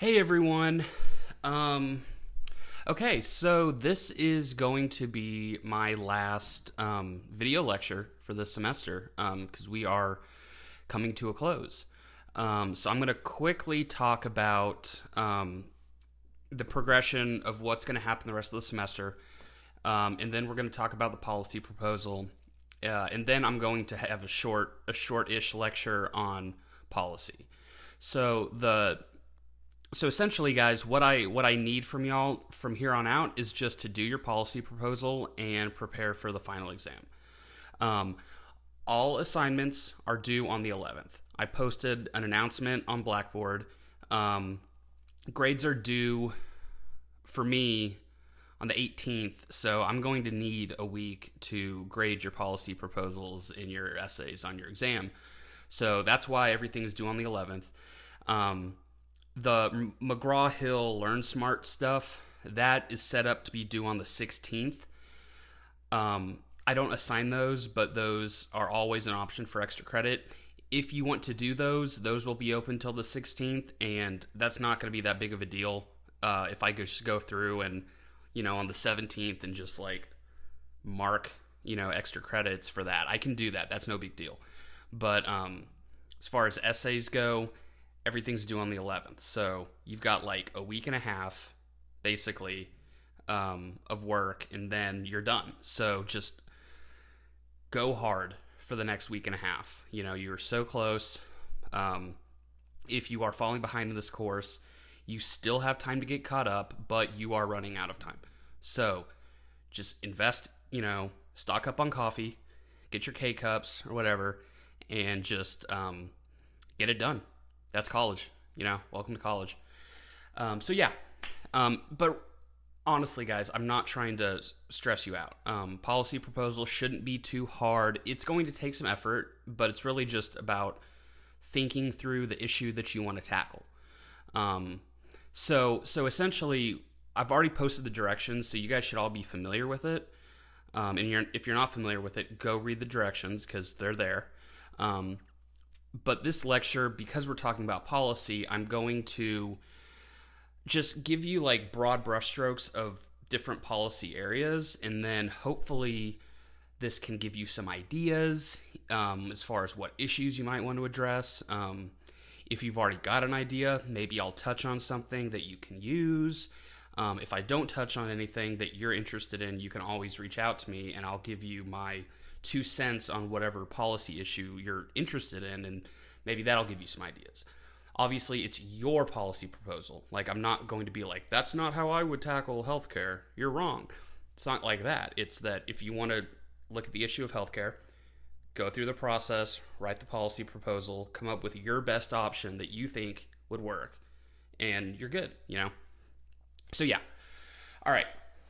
Hey everyone. Um, okay, so this is going to be my last video lecture for this semester because we are coming to a close. So I'm going to quickly talk about the progression of what's going to happen the rest of the semester, and then we're going to talk about the policy proposal, and then I'm going to have a short-ish lecture on policy. So the so essentially, guys, what I need from y'all from here on out is just to do your policy proposal and prepare for the final exam. Um, all assignments are due on the 11th. I posted an announcement on Blackboard. Um, Grades are due for me on the 18th, so I'm going to need a week to grade your policy proposals and your essays on your exam. So that's why everything is due on the 11th. Um, the McGraw-Hill Learn Smart stuff, that is set up to be due on the 16th. I don't assign those, but those are always an option for extra credit. If you want to do those will be open till the 16th, and that's not going to be that big of a deal. If I just go through and, on the 17th and just like mark, extra credits for that, I can do that. That's no big deal. But as far as essays go, everything's due on the 11th. So you've got like a week and a half, basically, of work, and then you're done. So just go hard for the next week and a half. You're so close. If you are falling behind in this course, you still have time to get caught up, but you are running out of time. So just invest, stock up on coffee, get your K-Cups or whatever, and just get it done. That's college, welcome to college. So yeah, but honestly, guys, I'm not trying to stress you out. Policy proposal shouldn't be too hard. It's going to take some effort, but it's really just about thinking through the issue that you want to tackle. So essentially, I've already posted the directions, so you guys should all be familiar with it. And if you're not familiar with it, go read the directions because they're there. But this lecture, because we're talking about policy, I'm going to just give you like broad brushstrokes of different policy areas, and then hopefully this can give you some ideas as far as what issues you might want to address. If you've already got an idea, maybe I'll touch on something that you can use. If I don't touch on anything that you're interested in, you can always reach out to me and I'll give you my 2 cents on whatever policy issue you're interested in, and maybe that'll give you some ideas. Obviously, it's your policy proposal. Like, I'm not going to be like, that's not how I would tackle healthcare. You're wrong. It's not like that. It's that if you want to look at the issue of healthcare, go through the process, write the policy proposal, come up with your best option that you think would work, and you're good, So yeah. All right,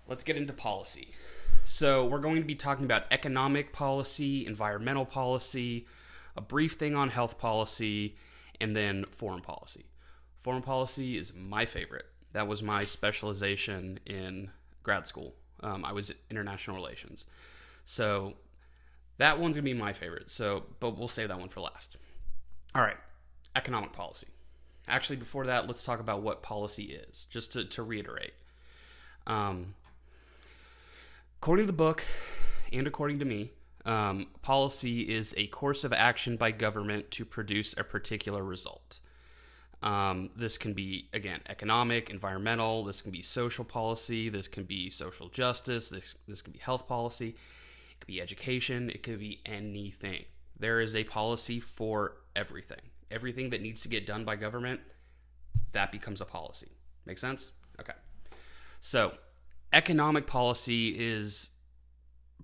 let's get into policy. So we're going to be talking about economic policy, environmental policy, a brief thing on health policy, and then foreign policy. Foreign policy is my favorite. That was my specialization in grad school. I was international relations. So that one's going to be my favorite. But we'll save that one for last. All right, economic policy. Actually, before that, let's talk about what policy is, just to reiterate. According to the book, and according to me, policy is a course of action by government to produce a particular result. This can be, again, economic, environmental, this can be social policy, this can be social justice, this can be health policy, it could be education, it could be anything. There is a policy for everything. Everything that needs to get done by government, that becomes a policy. Make sense? Okay. So, economic policy is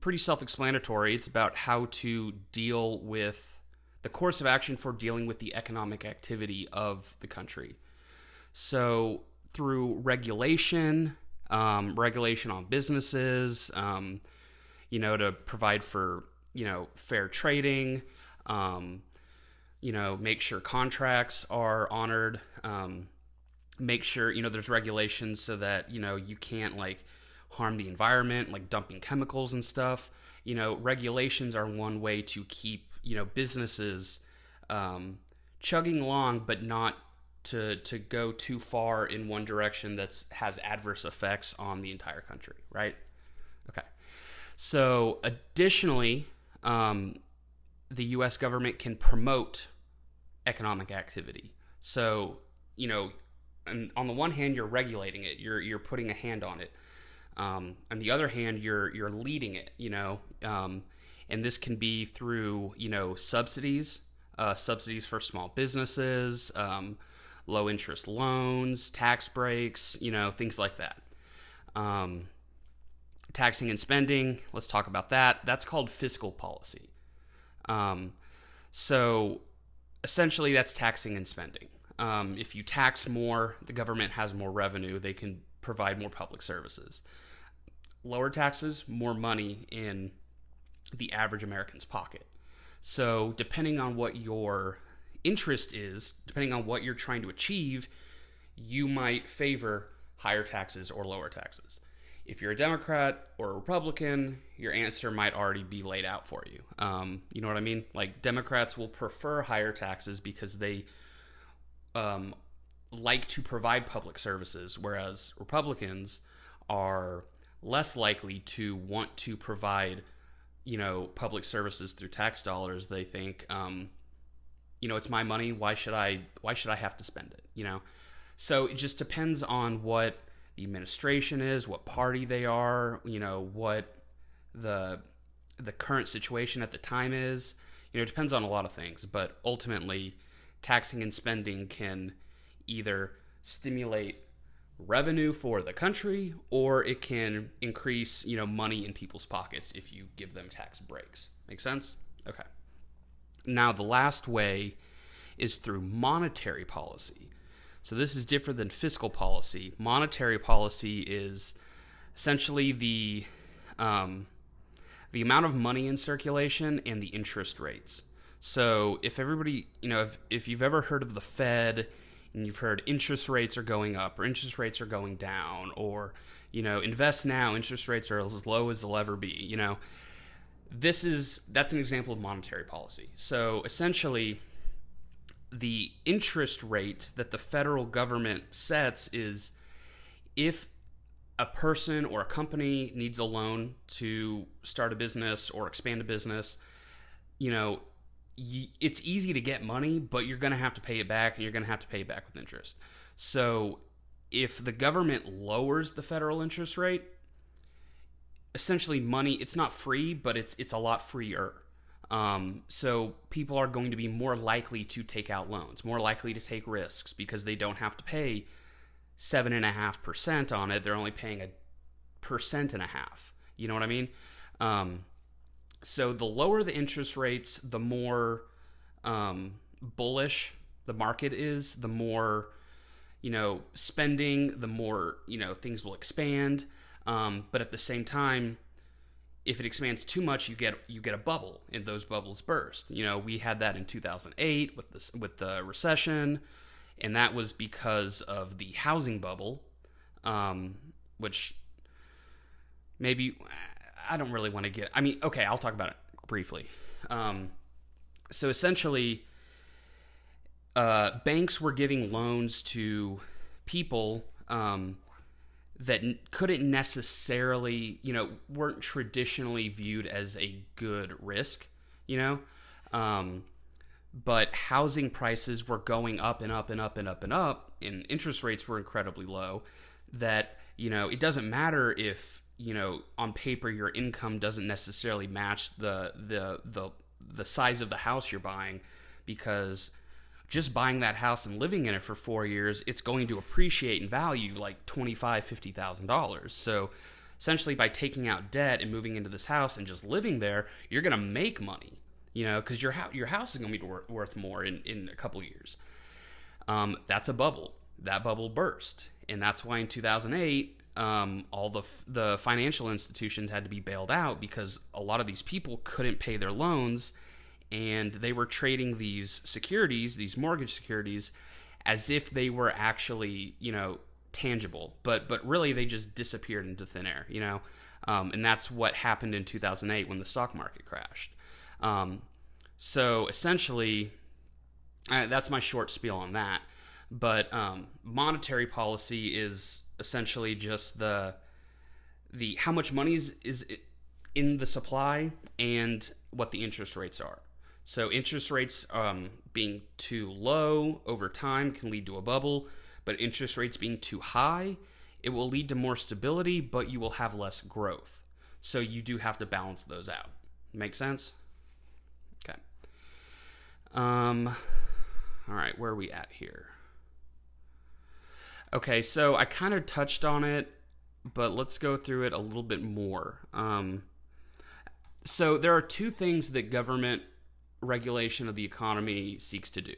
pretty self-explanatory. It's about how to deal with the course of action for dealing with the economic activity of the country. So through regulation, regulation on businesses, to provide for, fair trading, make sure contracts are honored, make sure, there's regulations so that, you can't like harm the environment, like dumping chemicals and stuff. Regulations are one way to keep, businesses chugging along, but not to go too far in one direction that has adverse effects on the entire country, right? Okay. So additionally, the U.S. government can promote economic activity. So, and on the one hand, you're regulating it, you're putting a hand on it. On the other hand, you're leading it, and this can be through, subsidies for small businesses, low interest loans, tax breaks, things like that. Taxing and spending, let's talk about that. That's called fiscal policy. So essentially that's taxing and spending. If you tax more, the government has more revenue. They can provide more public services. Lower taxes, more money in the average American's pocket. So depending on what your interest is, depending on what you're trying to achieve, you might favor higher taxes or lower taxes. If you're a Democrat or a Republican, your answer might already be laid out for you. You know what I mean? Like, Democrats will prefer higher taxes because they like to provide public services, whereas Republicans are less likely to want to provide, public services through tax dollars. They think, it's my money. Why should I have to spend it? So it just depends on what the administration is, what party they are, what the current situation at the time is. It depends on a lot of things, but ultimately taxing and spending can either stimulate revenue for the country, or it can increase, money in people's pockets if you give them tax breaks. Make sense? Okay. Now, the last way is through monetary policy. So this is different than fiscal policy. Monetary policy is essentially the amount of money in circulation and the interest rates. So if everybody, if you've ever heard of the Fed and you've heard interest rates are going up or interest rates are going down, or, invest now, interest rates are as low as they'll ever be, that's an example of monetary policy. So essentially, the interest rate that the federal government sets is if a person or a company needs a loan to start a business or expand a business, it's easy to get money, but you're going to have to pay it back, and you're going to have to pay it back with interest. So if the government lowers the federal interest rate, essentially money, it's not free, but it's a lot freer. So people are going to be more likely to take out loans, more likely to take risks, because they don't have to pay 7.5% on it. They're only paying 1.5%. You know what I mean? So the lower the interest rates, the more bullish the market is, the more, spending, the more, things will expand. But at the same time, if it expands too much, you get a bubble, and those bubbles burst. We had that in 2008 with the recession, and that was because of the housing bubble, which maybe I don't really want to get. I mean, okay, I'll talk about it briefly. So essentially, banks were giving loans to people that couldn't necessarily, weren't traditionally viewed as a good risk, but housing prices were going up and up and up and up and up, and interest rates were incredibly low, that, it doesn't matter if, on paper your income doesn't necessarily match the size of the house you're buying, because just buying that house and living in it for 4 years, it's going to appreciate in value like $25,000, $50,000. So essentially, by taking out debt and moving into this house and just living there, you're going to make money, because your house is going to be worth more in a couple years. That's a bubble. That bubble burst, and that's why in 2008, all the financial institutions had to be bailed out, because a lot of these people couldn't pay their loans, and they were trading these securities, these mortgage securities, as if they were actually, tangible. But really, they just disappeared into thin air, and that's what happened in 2008 when the stock market crashed. So essentially, that's my short spiel on that. But monetary policy is essentially just the how much money is in the supply and what the interest rates are. So interest rates being too low over time can lead to a bubble, but interest rates being too high, it will lead to more stability, but you will have less growth. So you do have to balance those out. Make sense? Okay. All right, where are we at here? Okay, so I kind of touched on it, but let's go through it a little bit more. So there are two things that government regulation of the economy seeks to do: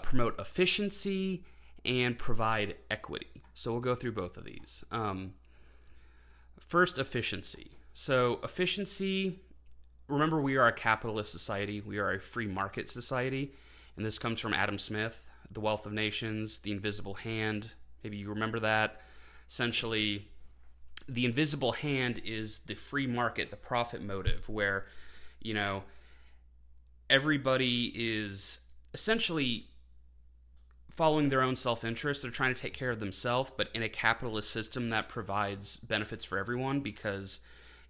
promote efficiency and provide equity. So we'll go through both of these. First, efficiency. So efficiency, remember, we are a capitalist society. We are a free market society. And this comes from Adam Smith, The Wealth of Nations, The Invisible Hand. Maybe you remember that. Essentially, the invisible hand is the free market, the profit motive, where, you know, everybody is essentially following their own self-interest. They're trying to take care of themselves, but in a capitalist system that provides benefits for everyone, because,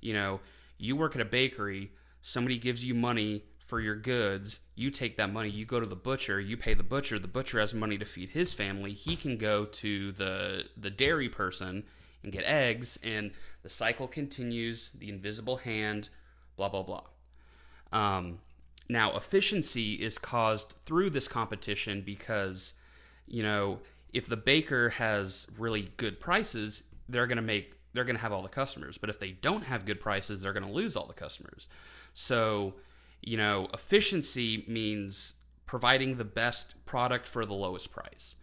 you know, you work at a bakery, somebody gives you money for your goods, you take that money, you go to the butcher, you pay the butcher has money to feed his family, he can go to the dairy person and get eggs, and the cycle continues, the invisible hand, blah, blah, blah. Now, efficiency is caused through this competition because, you know, if the baker has really good prices, they're going to have all the customers. But if they don't have good prices, they're going to lose all the customers. So, you know, efficiency means providing the best product for the lowest price.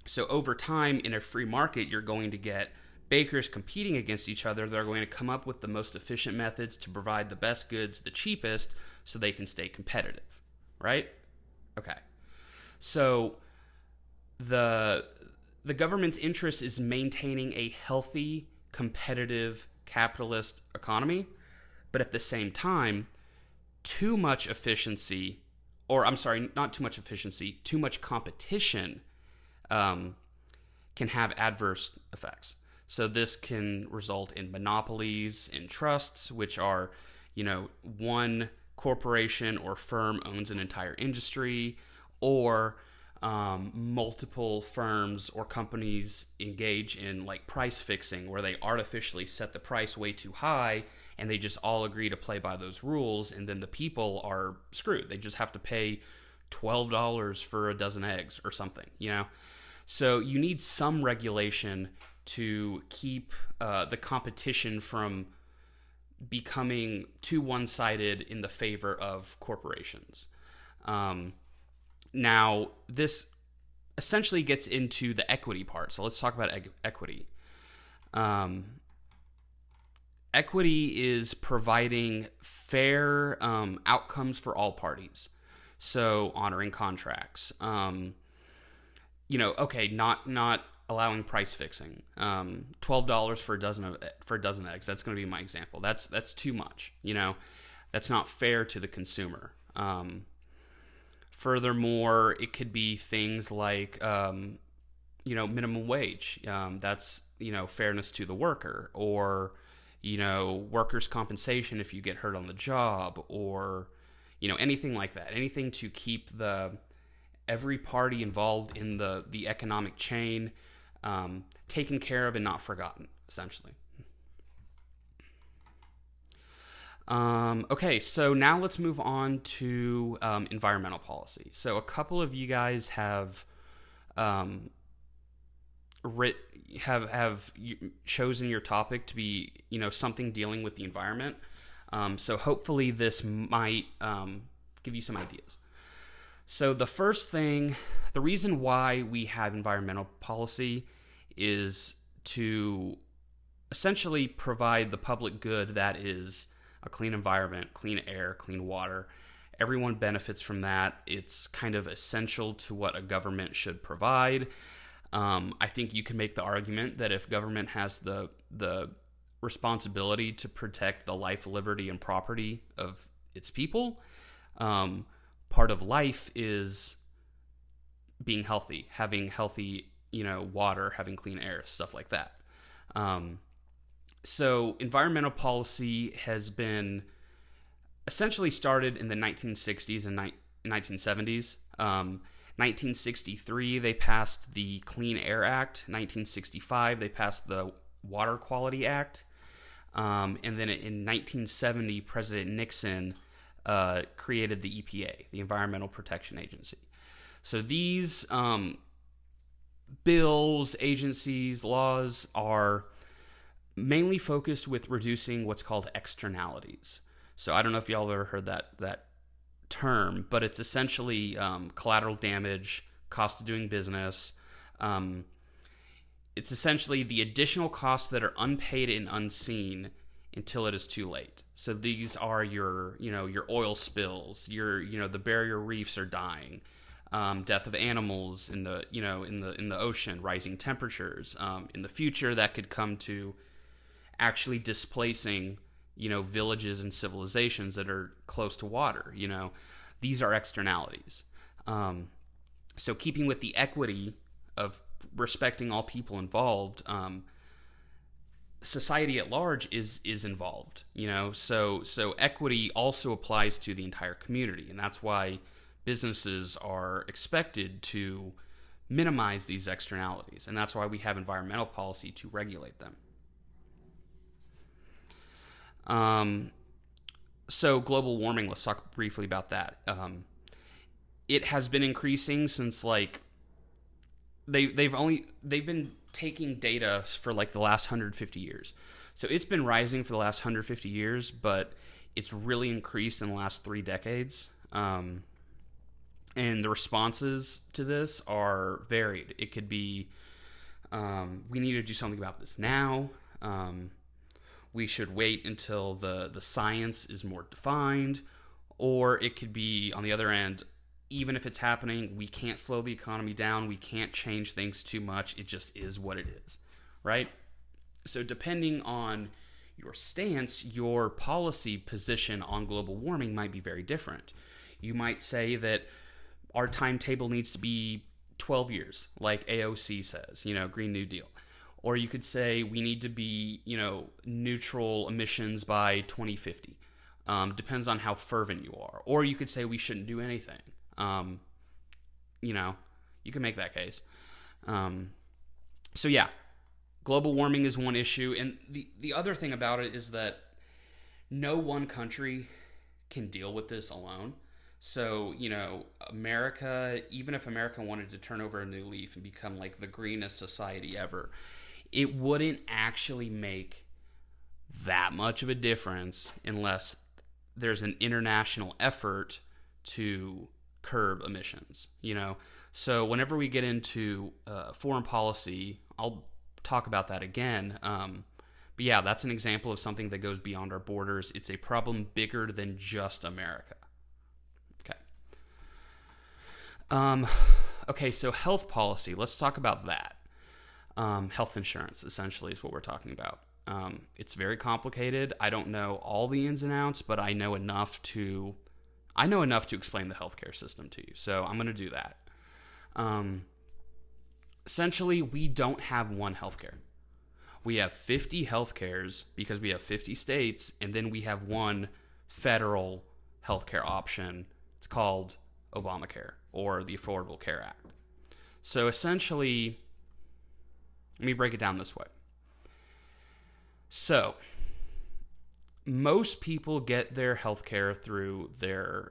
So over time, in a free market, you're going to get bakers competing against each other. They're going to come up with the most efficient methods to provide the best goods, the cheapest, so they can stay competitive, right? Okay. So the government's interest is maintaining a healthy, competitive, capitalist economy, but at the same time, too much efficiency, or I'm sorry, not too much efficiency, too much competition can have adverse effects. So this can result in monopolies and trusts, which are, you know, one corporation or firm owns an entire industry, or multiple firms or companies engage in like price fixing, where they artificially set the price way too high and they just all agree to play by those rules, and then the people are screwed. They just have to pay $12 for a dozen eggs or something, you know? So you need some regulation to keep the competition from becoming too one-sided in the favor of corporations. Now, this essentially gets into the equity part. So let's talk about equity. Equity is providing fair outcomes for all parties. So honoring contracts. You know, okay, not allowing price fixing. $12 for a dozen eggs. That's going to be my example. That's too much. You know, that's not fair to the consumer. Furthermore, it could be things like, you know, minimum wage. That's, you know, fairness to the worker, or, you know, workers' compensation if you get hurt on the job, or, you know, anything like that. Anything to keep every party involved in the economic chain taken care of and not forgotten, essentially. Okay, so now let's move on to environmental policy. So a couple of you guys have chosen your topic to be, you know, something dealing with the environment. So hopefully this might give you some ideas. So the first thing, the reason why we have environmental policy is to essentially provide the public good that is a clean environment, clean air, clean water. Everyone benefits from that. It's kind of essential to what a government should provide. I think you can make the argument that if government has the responsibility to protect the life, liberty, and property of its people, part of life is being healthy, having healthy, water, having clean air, stuff like that. So environmental policy has been essentially started in the 1960s and 1970s. 1963, they passed the Clean Air Act. 1965, they passed the Water Quality Act. And then in 1970, President Nixon created the EPA, the Environmental Protection Agency. So these bills, agencies, laws are mainly focused with reducing what's called externalities. So I don't know if y'all have ever heard that term, but it's essentially collateral damage, cost of doing business. It's essentially the additional costs that are unpaid and unseen until it is too late. So these are your oil spills, the barrier reefs are dying, death of animals in the ocean, rising temperatures. In the future, that could come to actually displacing villages and civilizations that are close to water. These are externalities. So keeping with the equity of respecting all people involved, society at large is involved. So equity also applies to the entire community, and that's why businesses are expected to minimize these externalities, and that's why we have environmental policy to regulate them. So global warming, let's talk briefly about that. It has been increasing since they've been taking data for the last 150 years. So it's been rising for the last 150 years, but it's really increased in the last 3 decades. And the responses to this are varied. It could be, we need to do something about this now. We should wait until the science is more defined. Or it could be, on the other end, even if it's happening, we can't slow the economy down. We can't change things too much. It just is what it is, right? So depending on your stance, your policy position on global warming might be very different. You might say that our timetable needs to be 12 years, like AOC says, Green New Deal. Or you could say we need to be, neutral emissions by 2050. Depends on how fervent you are. Or you could say we shouldn't do anything. You can make that case. So yeah, global warming is one issue. And the other thing about it is that no one country can deal with this alone. So, America, even if America wanted to turn over a new leaf and become the greenest society ever, it wouldn't actually make that much of a difference unless there's an international effort to curb emissions, So whenever we get into foreign policy, I'll talk about that again. But yeah, that's an example of something that goes beyond our borders. It's a problem bigger than just America. Okay, so health policy. Let's talk about that. Health insurance, essentially, is what we're talking about. It's very complicated. I don't know all the ins and outs, but I know enough to explain the healthcare system to you. So I'm going to do that. Essentially, we don't have one healthcare. We have 50 healthcares because we have 50 states, and then we have one federal healthcare option. It's called Obamacare, or the Affordable Care Act. So essentially, let me break it down this way. So, most people get their health care through their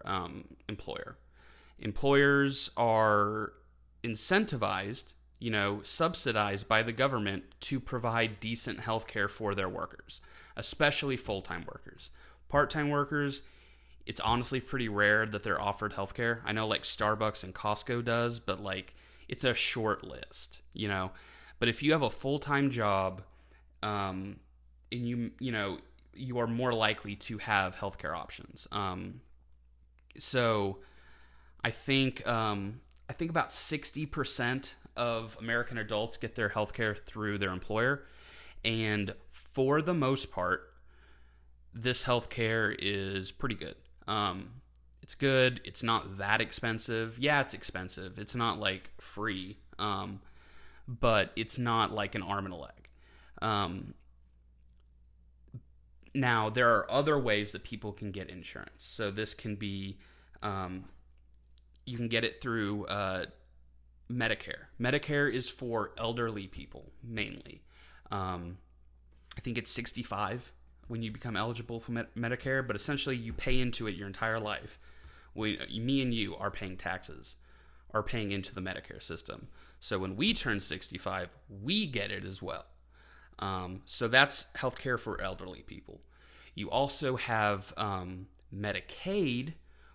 employer. Employers are incentivized, subsidized by the government to provide decent health care for their workers, especially full-time workers. Part-time workers, it's honestly pretty rare that they're offered health care. I know Starbucks and Costco does, but it's a short list, But if you have a full-time job, and you are more likely to have healthcare options. So I think about 60% of American adults get their healthcare through their employer, and for the most part, this healthcare is pretty good. It's good. It's not that expensive. Yeah, it's expensive. It's not like free, but it's not like an arm and a leg. Um, Now, there are other ways that people can get insurance. So this can be, you can get it through Medicare. Medicare is for elderly people mainly. I think it's 65 when you become eligible for Medicare, but essentially you pay into it your entire life. Me and you are paying taxes, are paying into the Medicare system. So when we turn 65, we get it as well. So that's healthcare for elderly people. You also have Medicaid,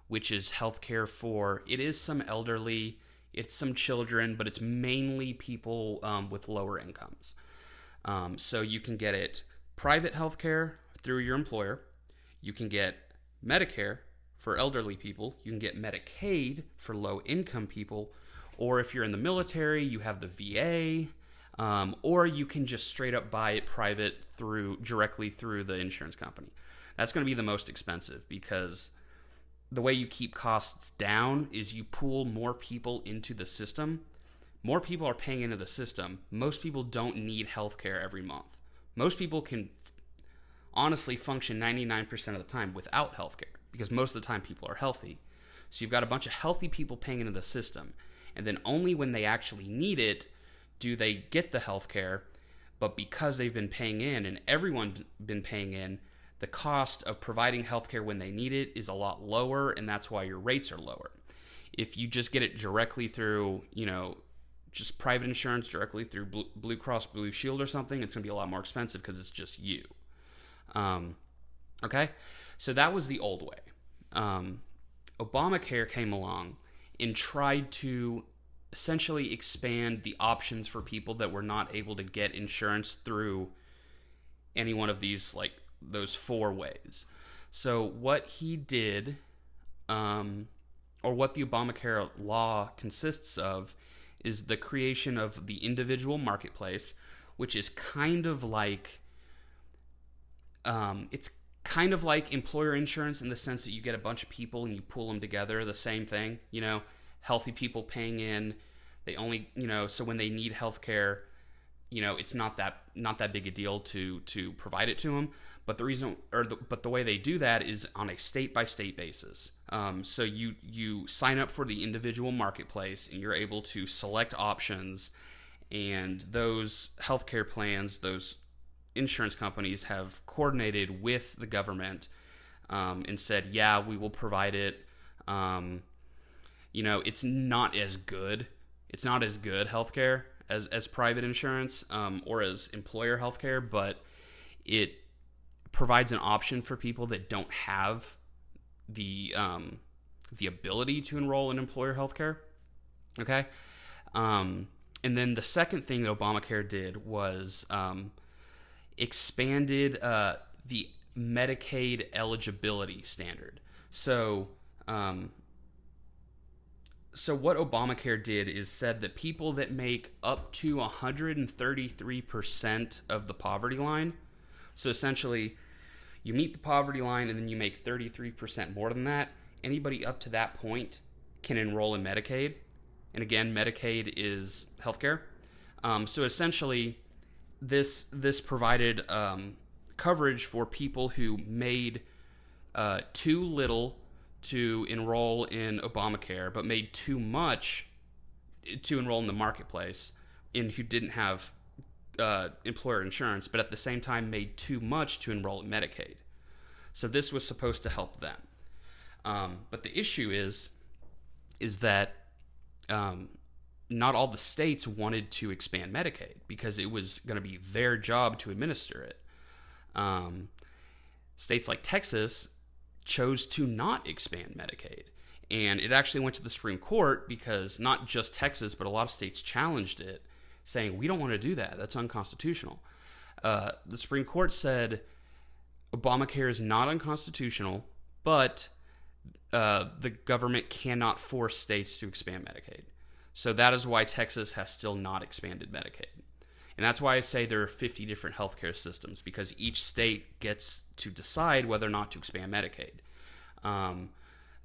which is healthcare for, it is some elderly, it's some children, but it's mainly people with lower incomes. So you can get it private healthcare through your employer. You can get Medicare for elderly people. You can get Medicaid for low income people. Or if you're in the military, you have the VA. Or you can just straight up buy it private directly through the insurance company. That's going to be the most expensive because the way you keep costs down is you pool more people into the system. More people are paying into the system. Most people don't need healthcare every month. Most people can honestly function 99% of the time without healthcare because most of the time people are healthy. So you've got a bunch of healthy people paying into the system. And then only when they actually need it do they get the healthcare. But because they've been paying in and everyone's been paying in, the cost of providing healthcare when they need it is a lot lower, and that's why your rates are lower. If you just get it directly through, just private insurance directly through Blue Cross Blue Shield or something, it's going to be a lot more expensive because it's just you. Okay? So that was the old way. Obamacare came along and tried to essentially expand the options for people that were not able to get insurance through any one of these, like those four ways. So what he did, or what the Obamacare law consists of, is the creation of the individual marketplace, which is kind of like, it's kind of like employer insurance in the sense that you get a bunch of people and you pool them together, the same thing, healthy people paying in, they only, so when they need health care, it's not that big a deal to provide it to them. But the way they do that is on a state by state basis. So you sign up for the individual marketplace and you're able to select options, and those healthcare plans, those insurance companies have coordinated with the government and said, yeah, we will provide it. It's not as good. It's not as good healthcare as private insurance or as employer healthcare, but it provides an option for people that don't have the ability to enroll in employer healthcare. Okay, and then the second thing that Obamacare did was expanded the Medicaid eligibility standard. So what Obamacare did is said that people that make up to 133% of the poverty line, so essentially you meet the poverty line and then you make 33% more than that, anybody up to that point can enroll in Medicaid. And again, Medicaid is healthcare. So essentially this provided coverage for people who made too little to enroll in Obamacare, but made too much to enroll in the marketplace, and who didn't have employer insurance, but at the same time made too much to enroll in Medicaid. So this was supposed to help them. But the issue is that not all the states wanted to expand Medicaid because it was going to be their job to administer it. States like Texas chose to not expand Medicaid. And it actually went to the Supreme Court because not just Texas, but a lot of states challenged it, saying, we don't want to do that. That's unconstitutional. The Supreme Court said Obamacare is not unconstitutional, but the government cannot force states to expand Medicaid. So that is why Texas has still not expanded Medicaid. And that's why I say there are 50 different healthcare systems, because each state gets to decide whether or not to expand Medicaid.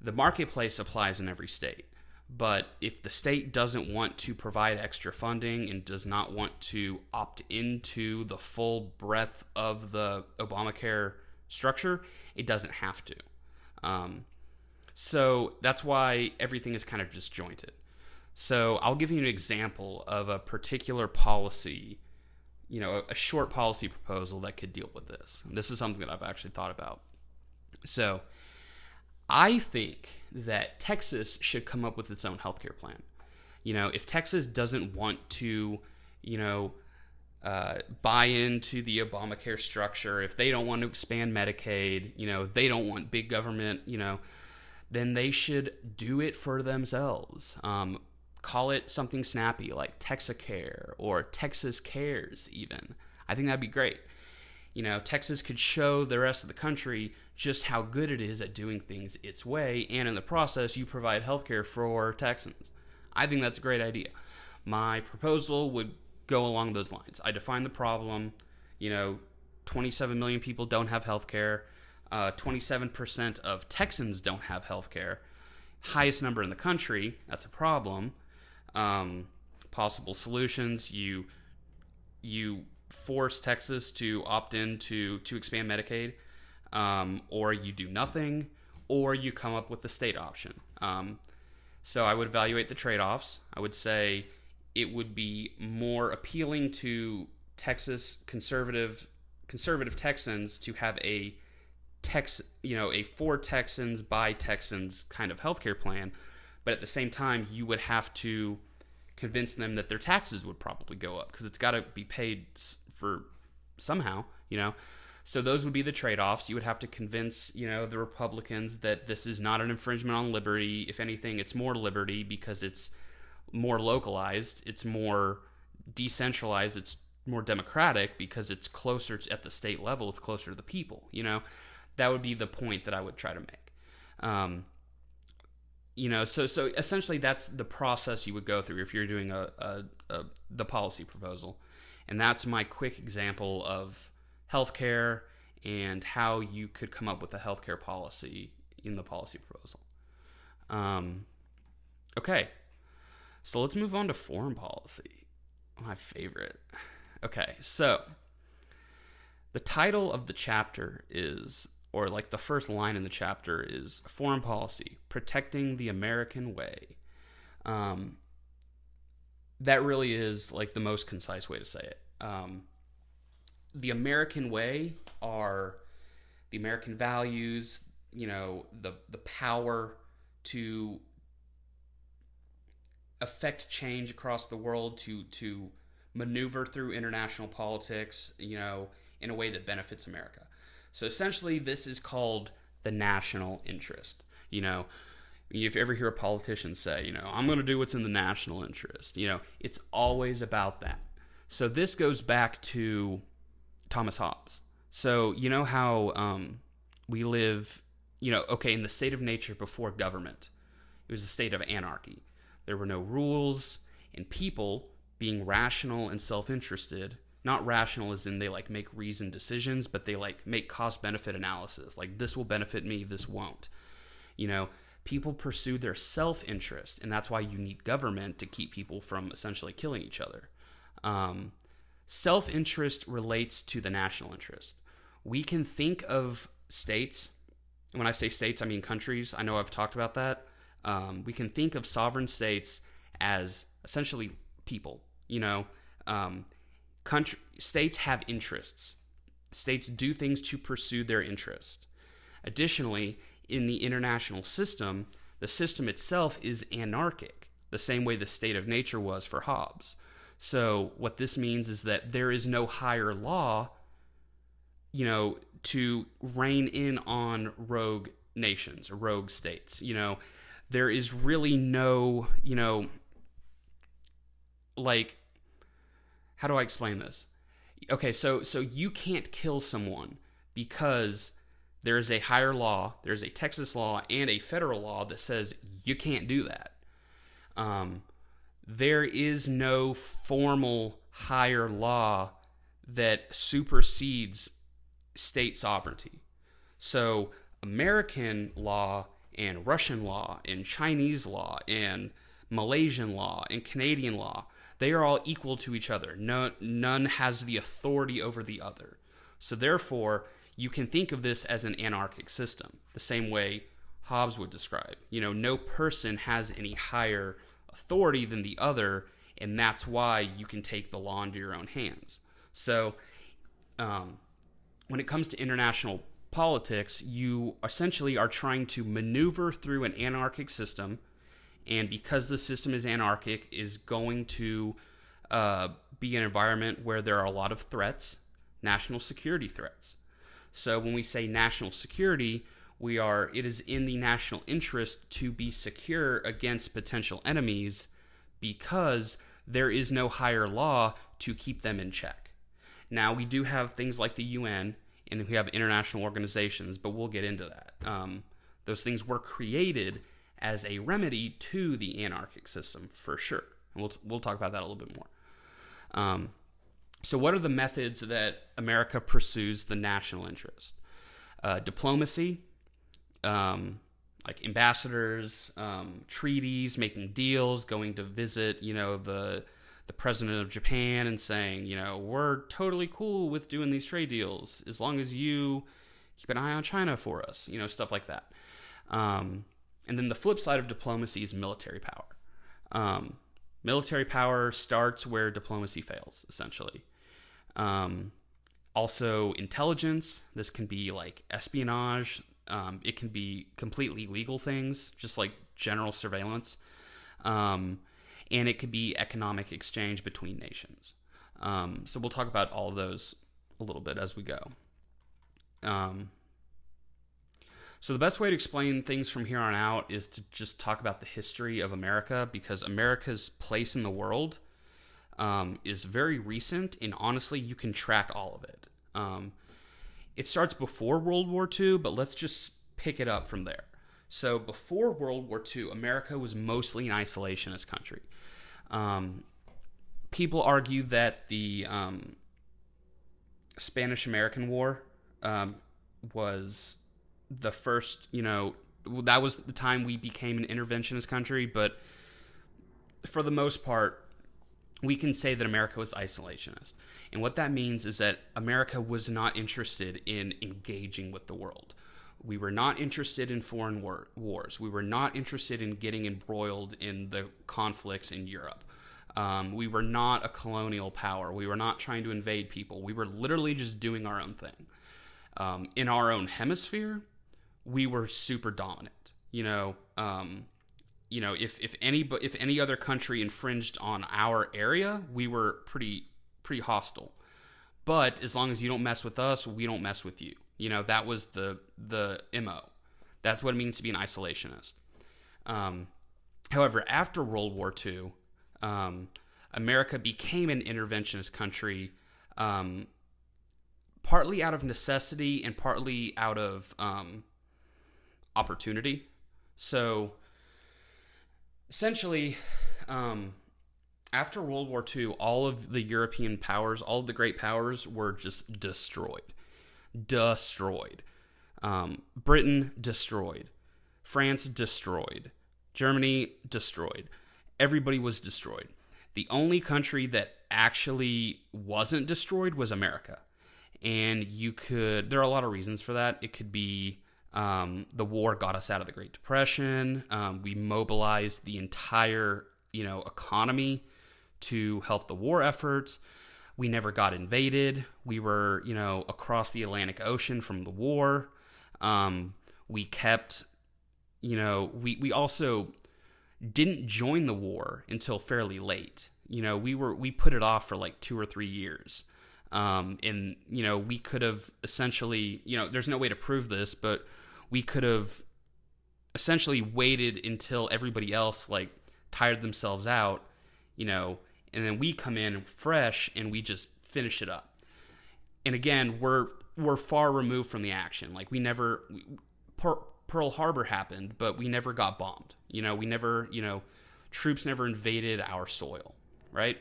the marketplace applies in every state. But if the state doesn't want to provide extra funding and does not want to opt into the full breadth of the Obamacare structure, it doesn't have to. So that's why everything is kind of disjointed. So I'll give you an example of a particular policy, a short policy proposal that could deal with this. And this is something that I've actually thought about. So I think that Texas should come up with its own healthcare plan. If Texas doesn't want to, buy into the Obamacare structure, if they don't want to expand Medicaid, they don't want big government, then they should do it for themselves. Call it something snappy like Texacare or Texas Cares even. I think that'd be great. Texas could show the rest of the country just how good it is at doing things its way, and in the process, you provide healthcare for Texans. I think that's a great idea. My proposal would go along those lines. I define the problem. 27 million people don't have healthcare. 27% of Texans don't have healthcare. Highest number in the country. That's a problem. Possible solutions: you force Texas to opt in to expand Medicaid, or you do nothing, or you come up with the state option. So I would evaluate the trade-offs. I would say it would be more appealing to Texas conservative Texans to have a for Texans by Texans kind of healthcare plan, but at the same time you would have to convince them that their taxes would probably go up because it's got to be paid for somehow, So those would be the trade-offs. You would have to convince, the Republicans that this is not an infringement on liberty. If anything, it's more liberty because it's more localized, it's more decentralized, it's more democratic because it's closer at the state level, it's closer to the people, That would be the point that I would try to make. So essentially that's the process you would go through if you're doing the policy proposal. And that's my quick example of healthcare and how you could come up with a healthcare policy in the policy proposal. Okay, so let's move on to foreign policy, my favorite. Okay, so the title of the chapter is, or like the first line in the chapter is Foreign Policy, Protecting the American Way. That really is like the most concise way to say it. The American way are the American values, the power to affect change across the world, to maneuver through international politics, in a way that benefits America. So essentially, this is called the national interest. If you ever hear a politician say, I'm going to do what's in the national interest, it's always about that. So this goes back to Thomas Hobbes. So how we live, in the state of nature before government. It was a state of anarchy. There were no rules, and people, being rational and self-interested, not rational as in they make reasoned decisions, but they make cost-benefit analysis. This will benefit me, this won't. People pursue their self-interest, and that's why you need government to keep people from essentially killing each other. Self-interest relates to the national interest. We can think of states, and when I say states, I mean countries. I know I've talked about that. We can think of sovereign states as essentially people. States have interests. States do things to pursue their interest. Additionally, in the international system, the system itself is anarchic, the same way the state of nature was for Hobbes. So what this means is that there is no higher law, to rein in on rogue nations or rogue states. There is really no, how do I explain this? Okay, so you can't kill someone because there is a higher law, there's a Texas law and a federal law that says you can't do that. There is no formal higher law that supersedes state sovereignty. So American law and Russian law and Chinese law and Malaysian law and Canadian law. They are all equal to each other. None has the authority over the other. So therefore, you can think of this as an anarchic system, the same way Hobbes would describe. No person has any higher authority than the other, and that's why you can take the law into your own hands. So when it comes to international politics, you essentially are trying to maneuver through an anarchic system, and because the system is anarchic, is going to be an environment where there are a lot of threats, national security threats. So when we say national security, it is in the national interest to be secure against potential enemies because there is no higher law to keep them in check. Now, we do have things like the UN, and we have international organizations, but we'll get into that. Those things were created as a remedy to the anarchic system, for sure. And we'll talk about that a little bit more. So what are the methods that America pursues the national interest? Diplomacy, like ambassadors, treaties, making deals, going to visit, the president of Japan and saying, we're totally cool with doing these trade deals as long as you keep an eye on China for us, stuff like that. And then the flip side of diplomacy is military power. Military power starts where diplomacy fails, essentially. Also, intelligence. This can be like espionage. It can be completely legal things, just like general surveillance. And it could be economic exchange between nations. So we'll talk about all of those a little bit as we go. So the best way to explain things from here on out is to just talk about the history of America, because America's place in the world is very recent, and honestly, you can track all of it. It starts before World War II, but let's just pick it up from there. So before World War II, America was mostly an isolationist country. People argue that the Spanish-American War was the first, that was the time we became an interventionist country, but for the most part, we can say that America was isolationist. And what that means is that America was not interested in engaging with the world. We were not interested in foreign wars. We were not interested in getting embroiled in the conflicts in Europe. We were not a colonial power. We were not trying to invade people. We were literally just doing our own thing. In our own hemisphere, we were super dominant. If any other country infringed on our area, we were pretty hostile. But as long as you don't mess with us, we don't mess with you. That was the MO. That's what it means to be an isolationist. However, after World War II, America became an interventionist country, partly out of necessity and partly out of opportunity. So essentially, after World War II, all of the European powers, all of the great powers were just destroyed. Britain destroyed. France destroyed. Germany destroyed. Everybody was destroyed. The only country that actually wasn't destroyed was America. And there are a lot of reasons for that. It could be the war got us out of the Great Depression. We mobilized the entire, economy to help the war efforts. We never got invaded. We were, across the Atlantic Ocean from the war. We kept, we also didn't join the war until fairly late. We put it off for like 2 or 3 years. And, we could have essentially, there's no way to prove this, but we could have essentially waited until everybody else like tired themselves out, and then we come in fresh and we just finish it up. And again, we're far removed from the action. Like Pearl Harbor happened, but we never got bombed. We never, troops never invaded our soil, right?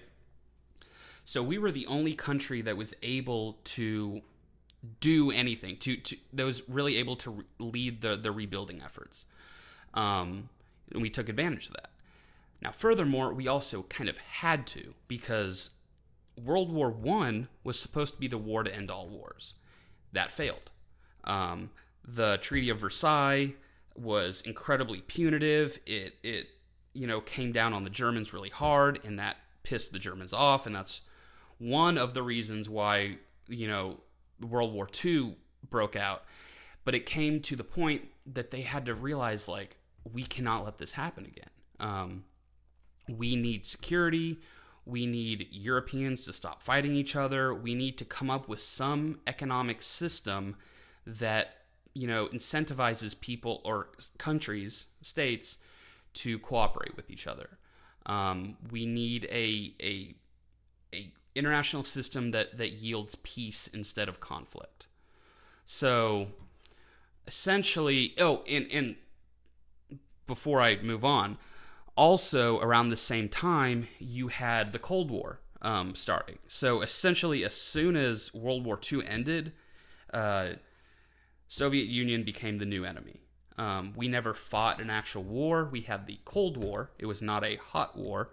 So we were the only country that was able to do anything, that was really able to lead the rebuilding efforts. And we took advantage of that. Now, furthermore, we also kind of had to, because World War I was supposed to be the war to end all wars. That failed. The Treaty of Versailles was incredibly punitive. It came down on the Germans really hard, and that pissed the Germans off, and that's one of the reasons why, World War II broke out. But it came to the point that they had to realize, like, we cannot let this happen again. We need security. We need Europeans to stop fighting each other. We need to come up with some economic system that, incentivizes people or countries, states, to cooperate with each other. We need a international system that yields peace instead of conflict. So, essentially, and before I move on, also around the same time, you had the Cold War starting. So, essentially, as soon as World War II ended, Soviet Union became the new enemy. We never fought an actual war. We had the Cold War. It was not a hot war,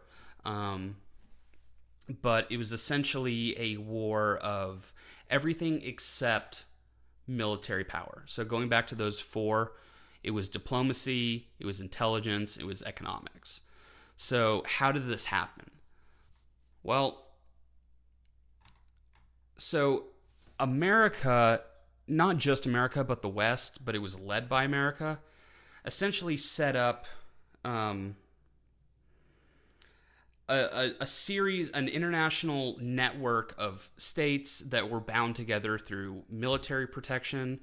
but it was essentially a war of everything except military power. So going back to those four, it was diplomacy, it was intelligence, it was economics. So how did this happen? Well, so America, not just America, but the West, but it was led by America, essentially set up a series, an international network of states that were bound together through military protection.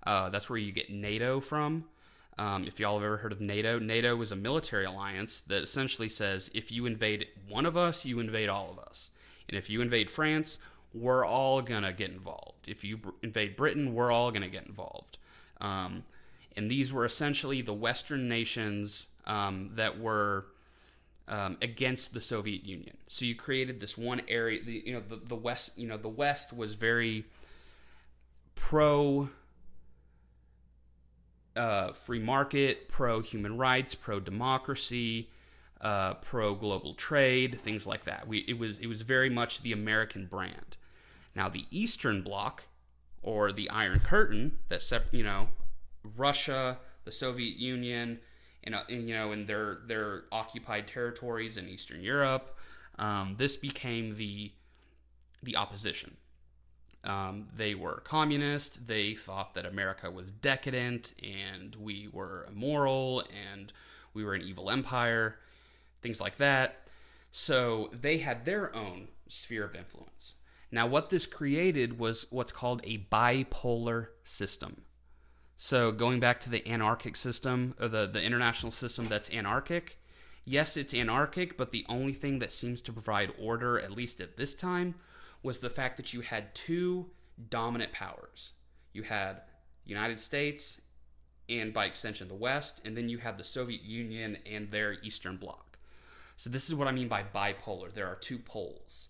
That's where you get NATO from. If y'all have ever heard of NATO, NATO was a military alliance that essentially says, if you invade one of us, you invade all of us. And if you invade France, we're all going to get involved. If you invade Britain, we're all going to get involved. And these were essentially the Western nations that were against the Soviet Union. So you created this one area, the West, the West was very pro free market, pro human rights, pro democracy, pro global trade, things like that. It was very much the American brand. Now the Eastern Bloc, or the Iron Curtain, that Russia, the Soviet Union, and their occupied territories in Eastern Europe, this became the opposition. They were communist. They thought that America was decadent and we were immoral and we were an evil empire, things like that. So they had their own sphere of influence. Now, what this created was what's called a bipolar system. So going back to the anarchic system, or the international system that's anarchic, yes, it's anarchic, but the only thing that seems to provide order, at least at this time, was the fact that you had two dominant powers. You had the United States, and by extension the West, and then you had the Soviet Union and their Eastern Bloc. So this is what I mean by bipolar. There are two poles.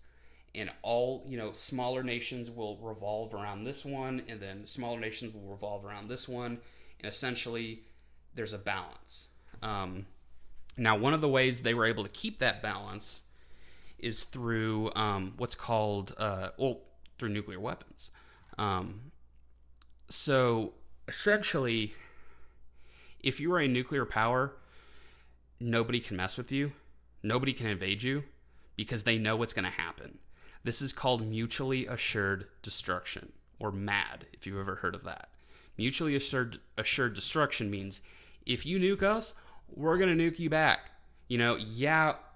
And all, smaller nations will revolve around this one, and then smaller nations will revolve around this one, and essentially there's a balance. Now, one of the ways they were able to keep that balance is through what's called, through nuclear weapons. So, essentially, if you are a nuclear power, nobody can mess with you, nobody can invade you, because they know what's going to happen. This is called mutually assured destruction, or MAD, if you've ever heard of that. Mutually assured destruction means if you nuke us, we're going to nuke you back.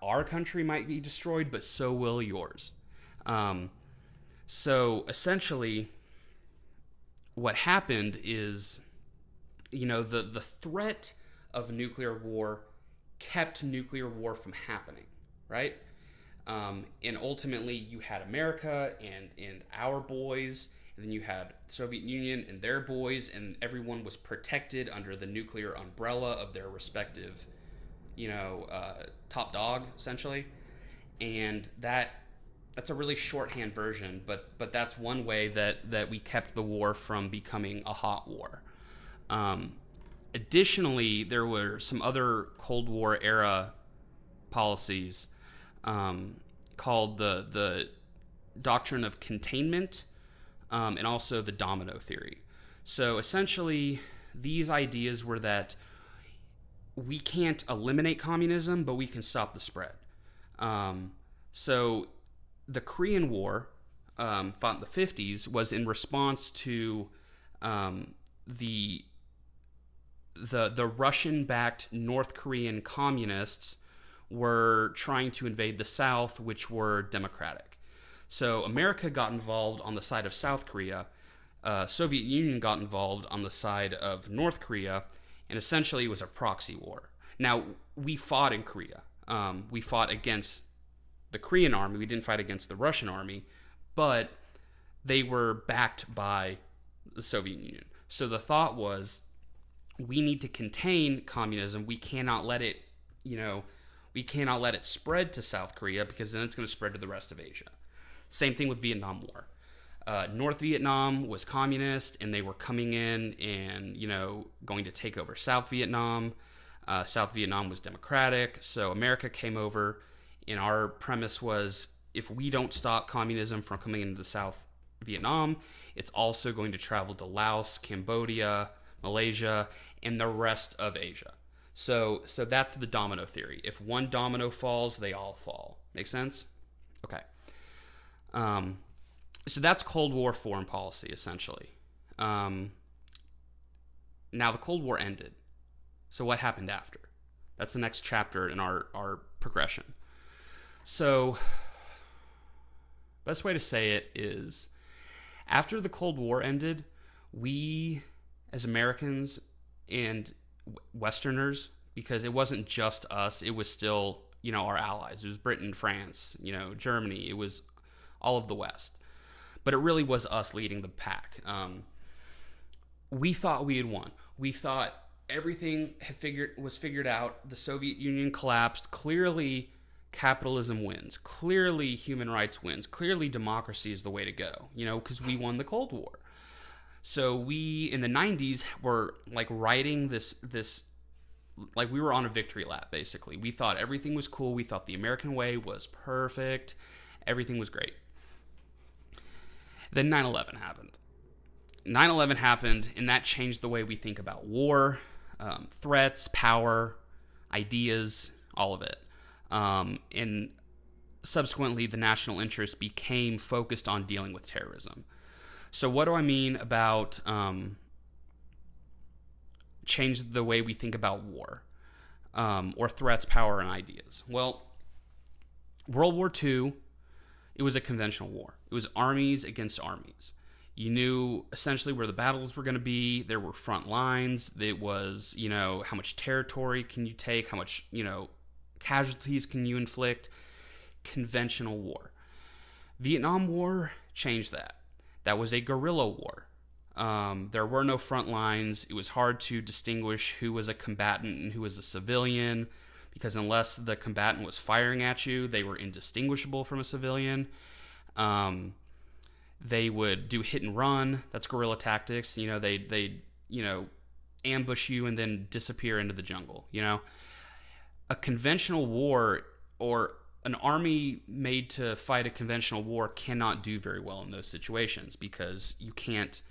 Our country might be destroyed, but so will yours. So essentially, what happened is, the threat of nuclear war kept nuclear war from happening, right? And ultimately, you had America and our boys, and then you had the Soviet Union and their boys, and everyone was protected under the nuclear umbrella of their respective, top dog, essentially. And that's a really shorthand version, but that's one way that we kept the war from becoming a hot war. Additionally, there were some other Cold War era policies called the doctrine of containment, and also the domino theory. So essentially, these ideas were that we can't eliminate communism, but we can stop the spread. So the Korean War, fought in the 50s, was in response to the Russian-backed North Korean communists were trying to invade the South, which were democratic. So America got involved on the side of South Korea. Soviet Union got involved on the side of North Korea, and essentially it was a proxy war. Now, we fought in Korea. We fought against the Korean army. We didn't fight against the Russian army, but they were backed by the Soviet Union. So the thought was, we need to contain communism. We cannot let it, we cannot let it spread to South Korea, because then it's going to spread to the rest of Asia. Same thing with Vietnam War. North Vietnam was communist, and they were coming in and, going to take over South Vietnam. South Vietnam was democratic, so America came over, and our premise was, if we don't stop communism from coming into South Vietnam, it's also going to travel to Laos, Cambodia, Malaysia, and the rest of Asia. So that's the domino theory. If one domino falls, they all fall. Make sense? Okay. So that's Cold War foreign policy, essentially. Now, the Cold War ended. So what happened after? That's the next chapter in our progression. So, best way to say it is, after the Cold War ended, we, as Americans and Westerners, because it wasn't just us, it was still, our allies. It was Britain, France, Germany. It was all of the West. But it really was us leading the pack. We thought we had won. We thought everything was figured out. The Soviet Union collapsed. Clearly, capitalism wins. Clearly, human rights wins. Clearly, democracy is the way to go, because we won the Cold War. So we, in the 90s, were like riding this, like we were on a victory lap, basically. We thought everything was cool. We thought the American way was perfect. Everything was great. Then 9/11 happened. 9/11 happened, and that changed the way we think about war, threats, power, ideas, all of it. And subsequently, the national interest became focused on dealing with terrorism. So what do I mean about change the way we think about war, or threats, power, and ideas? Well, World War II, it was a conventional war. It was armies against armies. You knew essentially where the battles were going to be. There were front lines. It was, how much territory can you take? How much, casualties can you inflict? Conventional war. Vietnam War changed that. That was a guerrilla war. There were no front lines. It was hard to distinguish who was a combatant and who was a civilian, because unless the combatant was firing at you, they were indistinguishable from a civilian. They would do hit and run. That's guerrilla tactics. They ambush you and then disappear into the jungle. A conventional war, or an army made to fight a conventional war, cannot do very well in those situations, because you can't,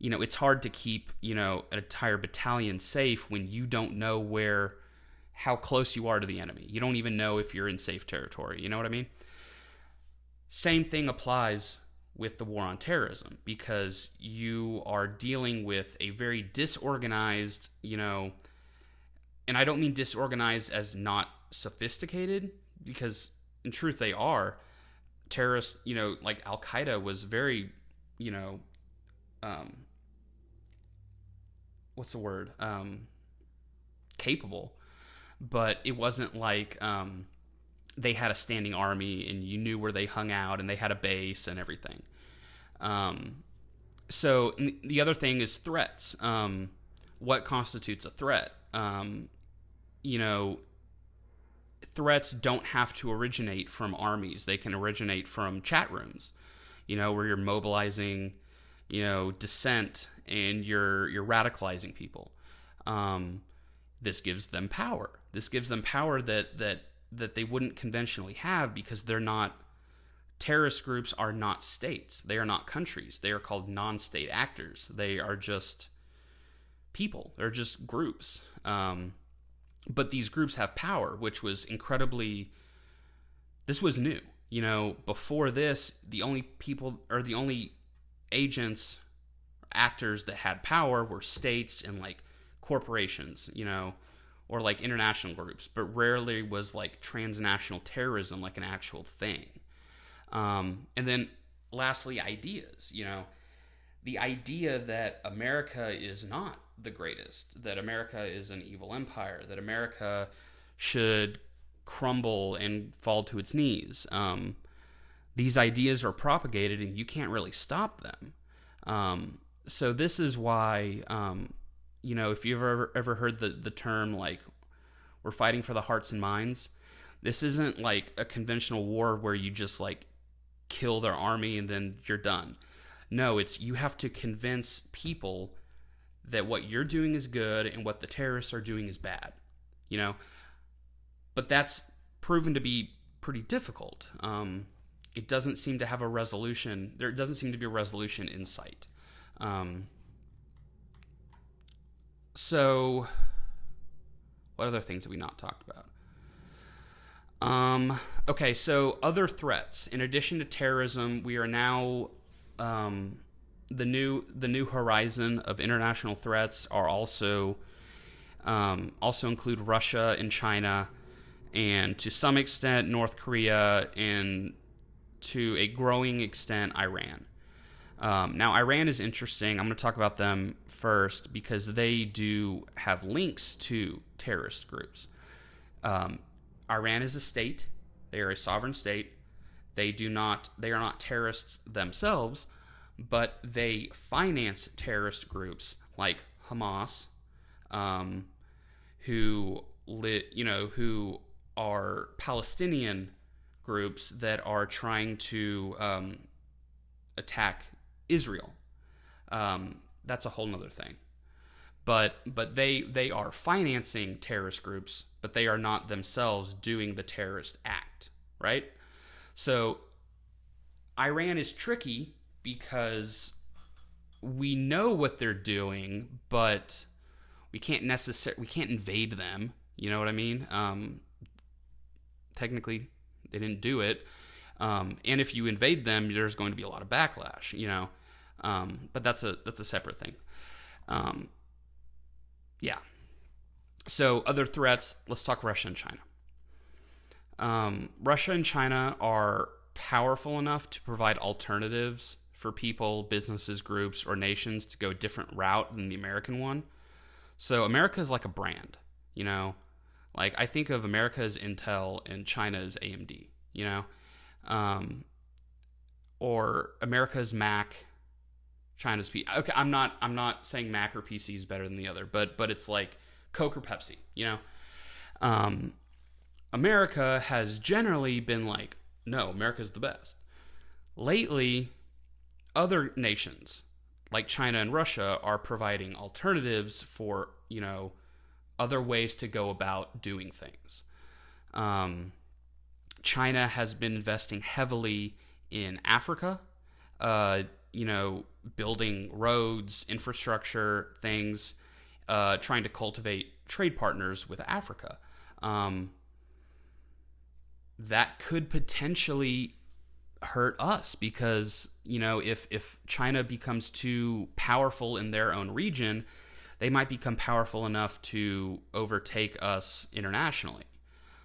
it's hard to keep, an entire battalion safe when you don't know how close you are to the enemy. You don't even know if you're in safe territory. You know what I mean? Same thing applies with the war on terrorism, because you are dealing with a very disorganized, and I don't mean disorganized as not sophisticated, because in truth they are. Terrorists, like Al-Qaeda was very, what's the word? Capable. But it wasn't like they had a standing army and you knew where they hung out and they had a base and everything. So the other thing is threats. What constitutes a threat? Threats don't have to originate from armies. They can originate from chat rooms, where you're mobilizing, dissent, and you're radicalizing people. This gives them power. This gives them power that they wouldn't conventionally have, because they're not, terrorist groups are not states. They are not countries. They are called non-state actors. They are just people. They're just groups. But these groups have power, which was this was new. Before this, the only people, or the only agents, actors that had power were states and like corporations, or like international groups, but rarely was like transnational terrorism like an actual thing. And then lastly, ideas. The idea that America is not the greatest, that America is an evil empire, that America should crumble and fall to its knees. These ideas are propagated, and you can't really stop them. So this is why, if you've ever heard the term, like, we're fighting for the hearts and minds, this isn't like a conventional war where you just like kill their army and then you're done. No, it's, you have to convince people that what you're doing is good and what the terrorists are doing is bad, But that's proven to be pretty difficult. It doesn't seem to have a resolution. There doesn't seem to be a resolution in sight. So, what other things have we not talked about? Okay, so other threats. In addition to terrorism, we are now the new horizon of international threats are also include Russia and China, and to some extent North Korea, and to a growing extent Iran. Now, Iran is interesting. I'm going to talk about them first because they do have links to terrorist groups. Iran is a state. They are a sovereign state. They are not terrorists themselves, but they finance terrorist groups like Hamas, who are Palestinian groups that are trying to attack Israel. That's a whole nother thing. But they are financing terrorist groups, but they are not themselves doing the terrorist act, right? So Iran is tricky because we know what they're doing, but we can't invade them. You know what I mean? Technically, they didn't do it. And if you invade them, there's going to be a lot of backlash, but that's a separate thing. Yeah. So other threats, let's talk Russia and China. Russia and China are powerful enough to provide alternatives for people, businesses, groups, or nations to go a different route than the American one. So America is like a brand, Like, I think of America as Intel and China as AMD, or America's Mac, China's PC. Okay, I'm not saying Mac or PC is better than the other, but it's like Coke or Pepsi, America has generally been like, no, America's the best. Lately, other nations like China and Russia are providing alternatives for, other ways to go about doing things. China has been investing heavily in Africa, building roads, infrastructure, things, trying to cultivate trade partners with Africa. That could potentially hurt us because, if China becomes too powerful in their own region, they might become powerful enough to overtake us internationally.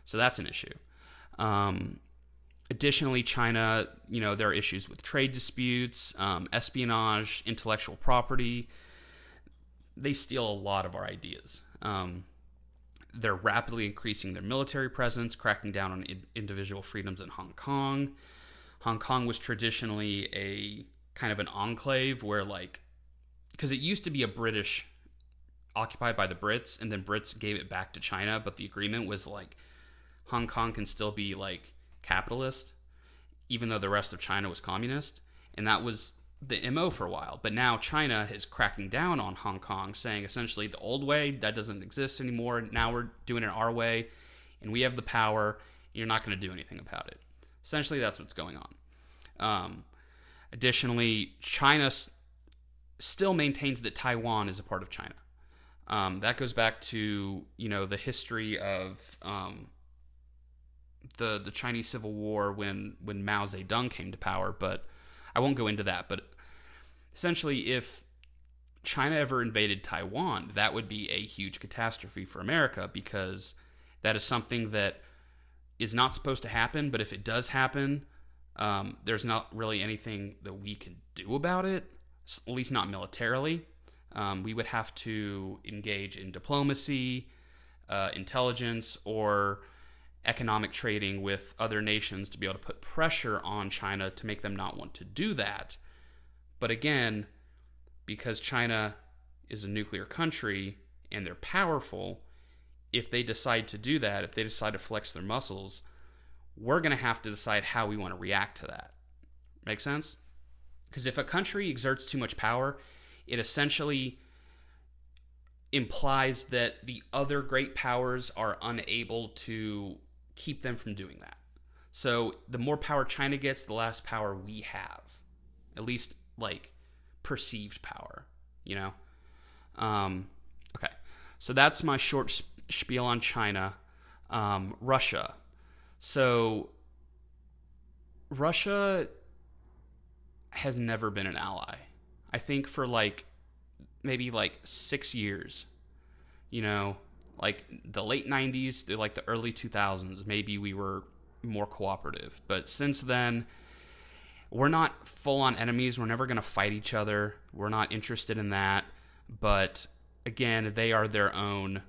So that's an issue. Additionally, China, there are issues with trade disputes, espionage, intellectual property. They steal a lot of our ideas. They're rapidly increasing their military presence, cracking down on individual freedoms in Hong Kong. Hong Kong was traditionally a kind of an enclave where, because it used to be a British, occupied by the Brits, and then Brits gave it back to China, but the agreement was Hong Kong can still be capitalist, even though the rest of China was communist. And that was the MO for a while. But now China is cracking down on Hong Kong, saying essentially the old way, that doesn't exist anymore. Now we're doing it our way, and we have the power. You're not going to do anything about it. Essentially, that's what's going on. Additionally, China still maintains that Taiwan is a part of China. That goes back to, the history of the Chinese Civil War when Mao Zedong came to power, but I won't go into that. But essentially, if China ever invaded Taiwan, that would be a huge catastrophe for America, because that is something that is not supposed to happen. But if it does happen, there's not really anything that we can do about it, at least not militarily. We would have to engage in diplomacy, intelligence, or economic trading with other nations to be able to put pressure on China to make them not want to do that. But again, because China is a nuclear country and they're powerful, if they decide to do that, if they decide to flex their muscles, we're going to have to decide how we want to react to that. Make sense? Because if a country exerts too much power, it essentially implies that the other great powers are unable to keep them from doing that. So the more power China gets, the less power we have. At least, perceived power, Okay, so that's my short spiel on China. Russia. So Russia has never been an ally. I think for maybe 6 years, the late 90s to the early 2000s, maybe we were more cooperative. But since then, we're not full-on enemies. We're never going to fight each other. We're not interested in that. But again, they are their own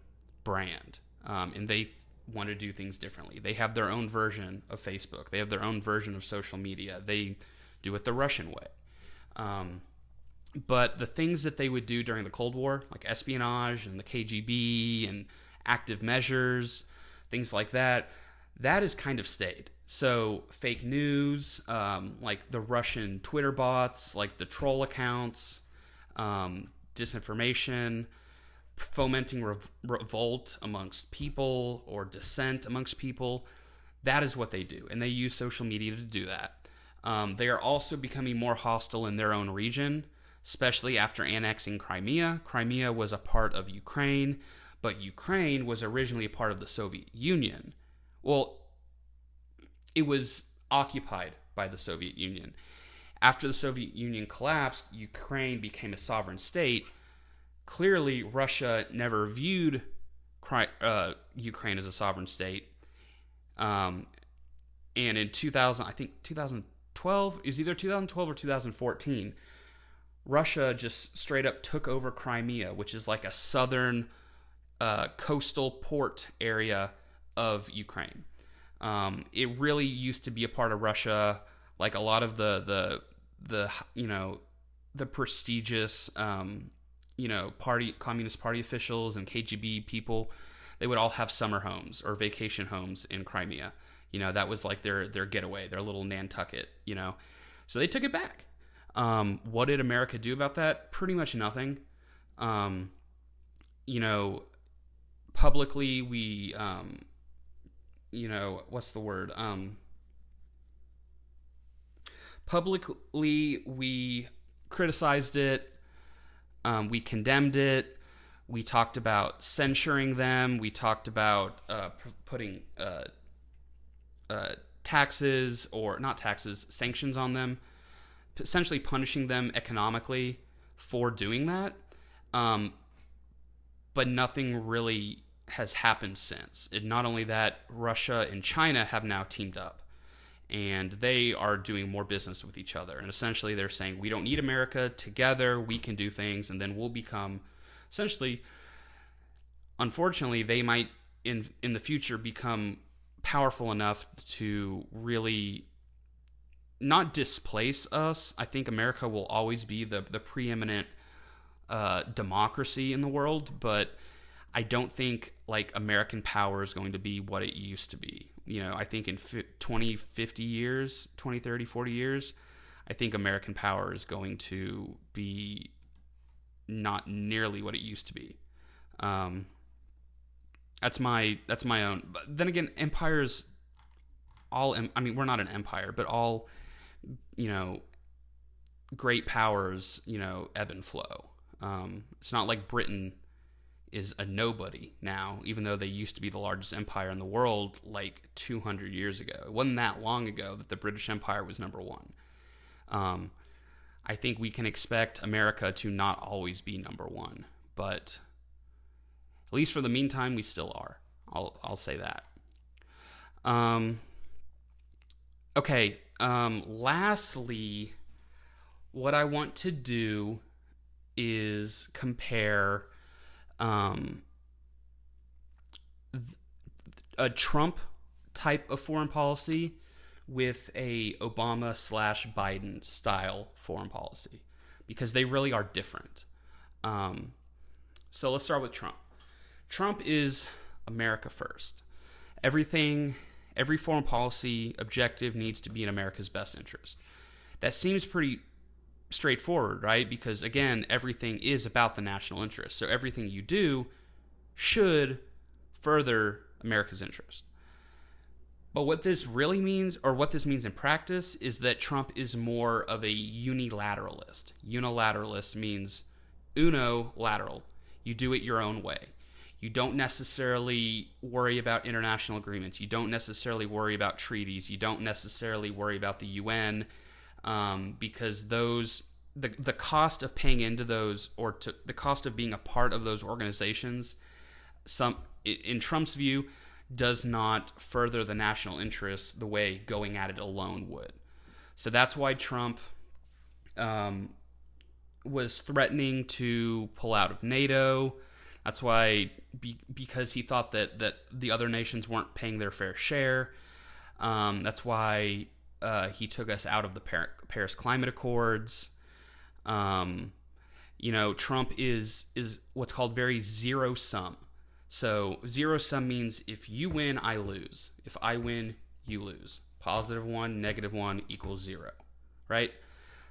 brand, and they want to do things differently. They have their own version of Facebook. They have their own version of social media. They do it the Russian way. But the things that they would do during the Cold War, like espionage and the KGB and active measures, things like that, that has kind of stayed. So fake news, like the Russian Twitter bots, like the troll accounts, disinformation, fomenting revolt amongst people or dissent amongst people, that is what they do. And they use social media to do that. They are also becoming more hostile in their own region, especially after annexing Crimea. Crimea was a part of Ukraine, but Ukraine was originally a part of the Soviet Union. Well, it was occupied by the Soviet Union. After the Soviet Union collapsed, Ukraine became a sovereign state. Clearly, Russia never viewed Ukraine as a sovereign state. And in 2012, it was either 2012 or 2014, Russia just straight up took over Crimea, which is like a southern coastal port area of Ukraine. It really used to be a part of Russia. Like a lot of the prestigious Communist Party officials and KGB people, they would all have summer homes or vacation homes in Crimea. That was like their getaway, their little Nantucket. So they took it back. What did America do about that? Pretty much nothing. Publicly we, what's the word? Publicly we criticized it. We condemned it. We talked about censoring them. We talked about putting taxes, or not taxes, sanctions on them, essentially punishing them economically for doing that. But nothing really has happened since. And not only that, Russia and China have now teamed up, and they are doing more business with each other. And essentially they're saying, we don't need America. Together we can do things, and then we'll become, essentially, unfortunately, they might in the future become powerful enough to really not displace us. I think America will always be the preeminent democracy in the world, but I don't think American power is going to be what it used to be. I think in 20, 50 years, 20, 30, 40 years, I think American power is going to be not nearly what it used to be. That's my own. But then again, empires I mean, we're not an empire, but all, great powers, ebb and flow. It's not like Britain is a nobody now, even though they used to be the largest empire in the world like 200 years ago. It wasn't that long ago that the British Empire was number one. I think we can expect America to not always be number one, but at least for the meantime, we still are. I'll say that. Okay. Lastly, what I want to do is compare a Trump type of foreign policy with a Obama/Biden style foreign policy, because they really are different. So let's start with Trump. Trump is America first. Every foreign policy objective needs to be in America's best interest. That seems pretty straightforward, right? Because again, everything is about the national interest. So everything you do should further America's interest. But what this really means, or what this means in practice, is that Trump is more of a unilateralist. Unilateralist means lateral. You do it your own way. You don't necessarily worry about international agreements. You don't necessarily worry about treaties. You don't necessarily worry about the UN, because the cost of paying into those, or the cost of being a part of those organizations, in Trump's view, does not further the national interest the way going at it alone would. So that's why Trump was threatening to pull out of NATO. That's why, because he thought that the other nations weren't paying their fair share. That's why he took us out of the Paris Climate Accords. Trump is what's called very zero-sum. So zero-sum means if you win, I lose. If I win, you lose. Positive 1, negative 1 equals 0, right?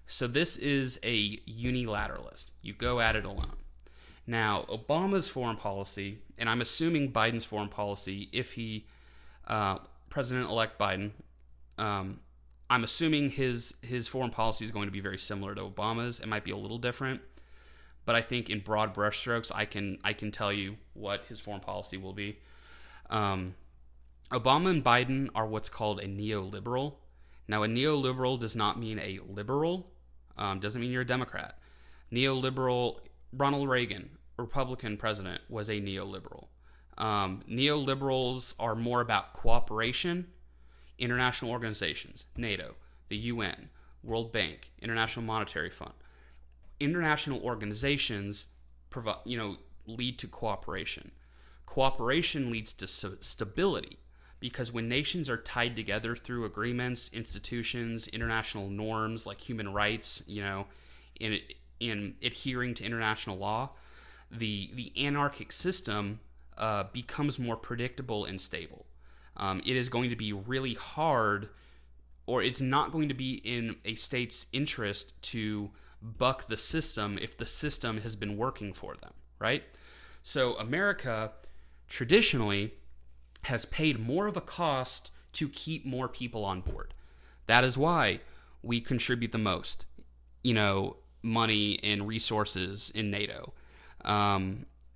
So this is a unilateralist. You go at it alone. Now, Obama's foreign policy, and I'm assuming Biden's foreign policy, if he, President-elect Biden, I'm assuming his foreign policy is going to be very similar to Obama's. It might be a little different, but I think in broad brushstrokes, I can tell you what his foreign policy will be. Obama and Biden are what's called a neoliberal. Now, a neoliberal does not mean a liberal. Doesn't mean you're a Democrat. Neoliberal, Ronald Reagan, Republican president, was a neoliberal. Neoliberals are more about cooperation, international organizations, NATO, the UN, World Bank, International Monetary Fund. International organizations lead to cooperation. Cooperation leads to stability, because when nations are tied together through agreements, institutions, international norms like human rights, in adhering to international law, the anarchic system becomes more predictable and stable. It is going to be really hard, or it's not going to be in a state's interest to buck the system if the system has been working for them, right? So America traditionally has paid more of a cost to keep more people on board. That is why we contribute the most, money and resources in NATO.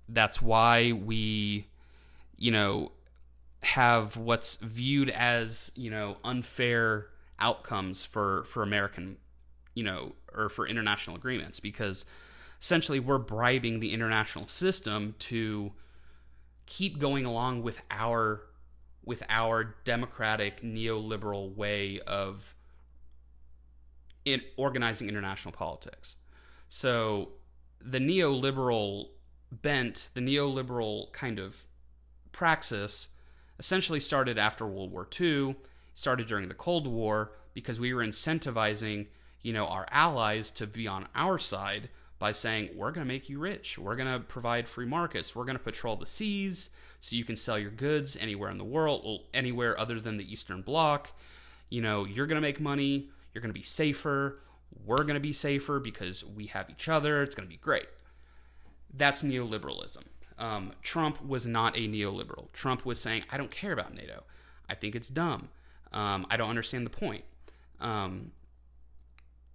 That's why we, have what's viewed as, unfair outcomes for American, or for international agreements, because essentially we're bribing the international system to keep going along with our democratic neoliberal way of organizing international politics. So the neoliberal bent, the neoliberal kind of praxis, essentially started after World War II, started during the Cold War, because we were incentivizing, our allies to be on our side by saying, we're going to make you rich. We're going to provide free markets. We're going to patrol the seas so you can sell your goods anywhere in the world, anywhere other than the Eastern Bloc. You're going to make money. You're going to be safer. We're going to be safer because we have each other. It's going to be great. That's neoliberalism. Trump was not a neoliberal. Trump was saying, I don't care about NATO. I think it's dumb. I don't understand the point.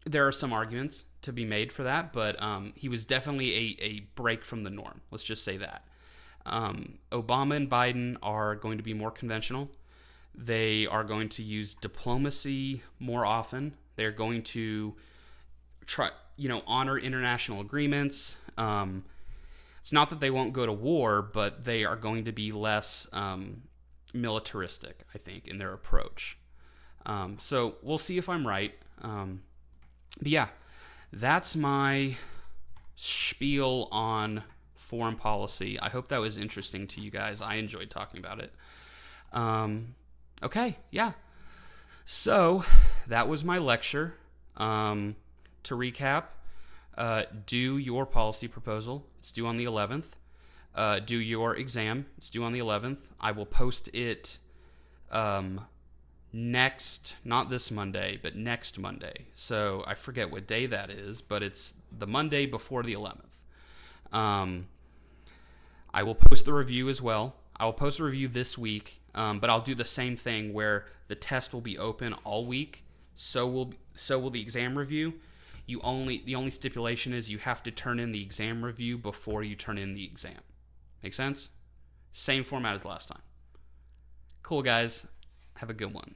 There are some arguments to be made for that, but he was definitely a break from the norm. Let's just say that. Obama and Biden are going to be more conventional. They are going to use diplomacy more often. They're going to try, honor international agreements. It's not that they won't go to war, but they are going to be less militaristic, I think, in their approach. So we'll see if I'm right. But yeah, that's my spiel on foreign policy. I hope that was interesting to you guys. I enjoyed talking about it. Okay, yeah. So that was my lecture. To recap, do your policy proposal. It's due on the 11th. Do your exam. It's due on the 11th. I will post it not this Monday, but next Monday. So I forget what day that is, but it's the Monday before the 11th. I will post the review as well. I will post a review this week, but I'll do the same thing where the test will be open all week. So will the exam review. The only stipulation is you have to turn in the exam review before you turn in the exam. Make sense? Same format as last time. Cool, guys. Have a good one.